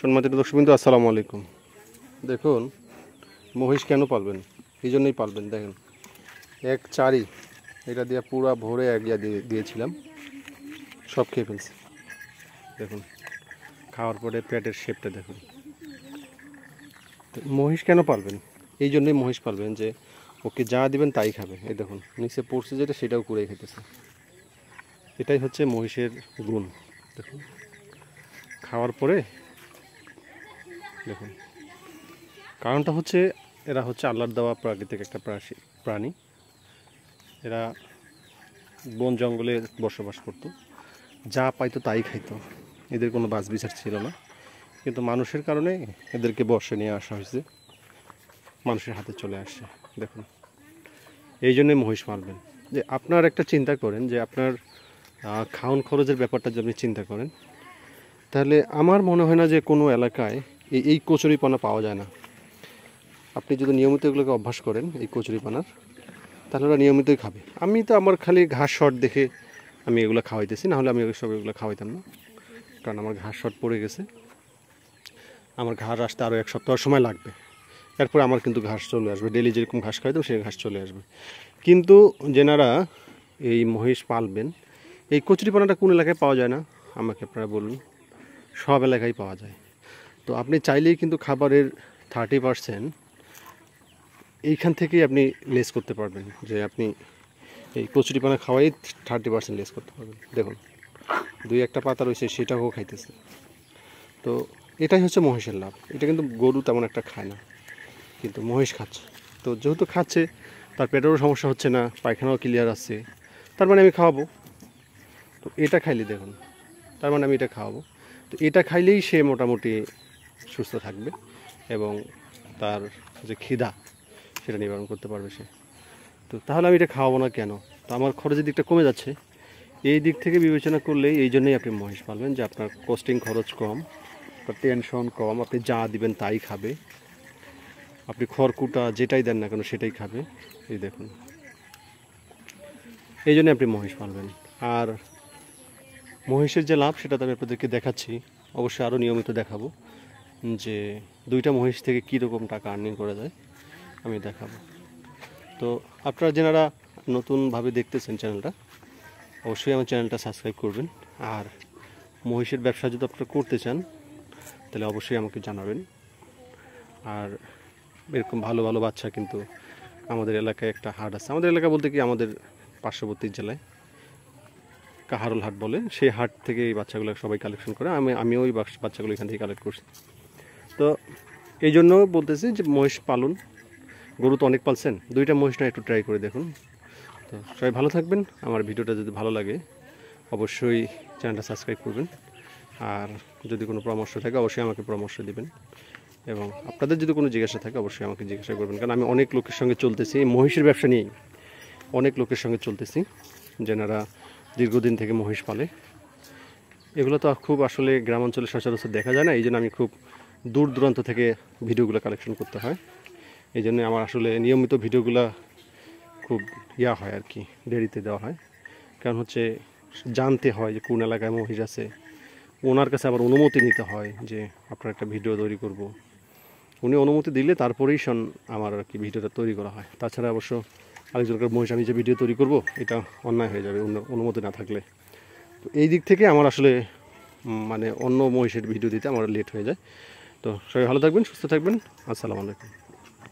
সম্মানিত দর্শকবৃন্দ, আসসালামু আলাইকুম। দেখুন, মহিষ কেন পালবেন? এই জন্যই পালবেন। দেখেন, এক চারি এটা দিয়ে পুরা ভোরে এক দিয়েছিলাম, সব খেয়ে ফেলছে। দেখুন, খাওয়ার পরে পেটের শেপটা দেখুন। মহিষ কেন পালবেন? এই জন্যই মহিষ পালবেন যে ওকে যা দিবেন তাই খাবে। এই দেখুন, নিচে পড়ছে যেটা সেটাও কুড়ে খেতেছে। এটাই হচ্ছে মহিষের গুণ। দেখুন, খাওয়ার পরে দেখুন, কারণটা হচ্ছে এরা হচ্ছে আল্লাহর দেওয়া প্রাকৃতিক একটা প্রাণী। এরা বন জঙ্গলে বসবাস করতো, যা পাইতো তাই খাইতো, এদের কোনো বাছ বিচার ছিল না। কিন্তু মানুষের কারণে এদেরকে বর্ষে নিয়ে আসা হয়েছে, মানুষের হাতে চলে আসছে। দেখুন, এই জন্যই মহিষ মারবেন। যে আপনার একটা চিন্তা করেন যে আপনার খাওয়ান খরচের ব্যাপারটা যদি আপনি চিন্তা করেন, তাহলে আমার মনে হয় না যে কোনো এলাকায় এই কচুরিপানা পাওয়া যায় না। আপনি যদি নিয়মিত এগুলোকে অভ্যাস করেন, এই কচুরিপানার, তাহলে ওরা নিয়মিতই খাবে। আমি তো আমার খালি ঘাস শর্ট দেখে আমি এগুলো খাওয়াইতেছি, নাহলে আমি সব এগুলো খাওয়াইতাম না, কারণ আমার ঘাস শর্ট পড়ে গেছে। আমার ঘাস আসতে আরও এক সপ্তাহ সময় লাগবে, এরপরে আমার কিন্তু ঘাস চলে আসবে। ডেলি যেরকম ঘাস খাইতাম সেই ঘাস চলে আসবে। কিন্তু যেনারা এই মহিষ পালবেন, এই কচুরিপানাটা কোন এলাকায় পাওয়া যায় না আমাকে আপনারা বলুন? সব এলাকায় পাওয়া যায়। তো আপনি চাইলেই কিন্তু খাবারের 30% এইখান থেকেই আপনি লেস করতে পারবেন, যে আপনি এই কচুরিপানা খাওয়াই 30% লেস করতে পারবেন। দেখুন, দুই একটা পাতা রয়েছে, সেটাও খাইতেছে। তো এটাই হচ্ছে মহিষের লাভ। এটা কিন্তু গরু তেমন একটা খায় না, কিন্তু মহিষ খাচ্ছে। তো যেহেতু খাচ্ছে, তার পেটেরও সমস্যা হচ্ছে না, পায়খানাও ক্লিয়ার আছে, তার মানে আমি খাওয়াবো। তো এটা খাইলে দেখুন, তার মানে আমি এটা খাওয়াবো। তো এটা খাইলেই সে মোটামুটি সুস্থ থাকবে এবং তার যে খিদা সেটা নিবারণ করতে পারবে সে। তো তাহলে আমি এটা খাওয়াবো না কেন? তো আমার খরচের দিকটা কমে যাচ্ছে। এই দিক থেকে বিবেচনা করলেই এই জন্যই আপনি মহিষ পালবেন, যে আপনার কস্টিং খরচ কম, আপনার টেনশন কম, আপনি যা দিবেন তাই খাবে, আপনি খড়কুটা যেটাই দেন না কেন সেটাই খাবে। এই দেখুন, এই জন্যই আপনি মহিষ পালবেন। আর মহিষের যে লাভ সেটা তো আমি আপনাদেরকে দেখাচ্ছি, অবশ্যই আরও নিয়মিত দেখাবো যে দুইটা মহিষ থেকে কীরকম টাকা আর্নিং করা যায়, আমি দেখাবো। তো আপনারা যারা নতুনভাবে দেখতেছেন চ্যানেলটা, অবশ্যই আমার চ্যানেলটা সাবস্ক্রাইব করবেন। আর মহিষের ব্যবসা যদি আপনারা করতে চান, তাহলে অবশ্যই আমাকে জানাবেন। আর এরকম ভালো ভালো বাচ্চা কিন্তু আমাদের এলাকায় একটা হাট আছে। আমাদের এলাকা বলতে কি, আমাদের পার্শ্ববর্তী জেলায় কাহারোল হাট বলে, সেই হাট থেকে এই বাচ্চাগুলো সবাই কালেকশন করে। আমিও ওই বাচ্চাগুলো এখান থেকে কালেক্ট করছি। তো এই জন্য বলতেছি যে মহিষ পালন। গরু তো অনেক পালছেন, দুইটা মহিষ না একটু ট্রাই করে দেখুন। তো সবাই ভালো থাকবেন। আমার ভিডিওটা যদি ভালো লাগে অবশ্যই চ্যানেলটা সাবস্ক্রাইব করবেন। আর যদি কোনো পরামর্শ থাকে অবশ্যই আমাকে পরামর্শ দিবেন, এবং আপনাদের যদি কোনো জিজ্ঞাসা থাকে অবশ্যই আমাকে জিজ্ঞাসা করবেন। কারণ আমি অনেক লোকের সঙ্গে চলতেছি, এই মহিষের ব্যবসা নিয়েই অনেক লোকের সঙ্গে চলতেছি, যেনারা দীর্ঘদিন থেকে মহিষ পালে। এগুলো তো খুব আসলে গ্রামাঞ্চলে সচরাচর দেখা যায় না, এই জন্য আমি খুব দূর দূরান্ত থেকে ভিডিওগুলো কালেকশন করতে হয়। এই জন্য আমার আসলে নিয়মিত ভিডিওগুলো খুব হয় আর কি, দেরিতে দেওয়া হয়। কারণ হচ্ছে জানতে হয় যে কোন এলাকায় মহিষ আছে, ওনার কাছে আবার অনুমতি নিতে হয় যে আপনার একটা ভিডিও তৈরি করব। উনি অনুমতি দিলে তারপরেই আমার আর কি ভিডিওটা তৈরি করা হয়। তাছাড়া অবশ্য আরেকজনকার মহিষ আমি যে ভিডিও তৈরি করব, এটা অন্যায় হয়ে যাবে অনুমতি না থাকলে। তো এই দিক থেকে আমার আসলে মানে অন্য মহিষের ভিডিও দিতে আমার লেট হয়ে যায়। তো সবাই ভালো থাকবেন, সুস্থ থাকবেন। আসসালামু আলাইকুম।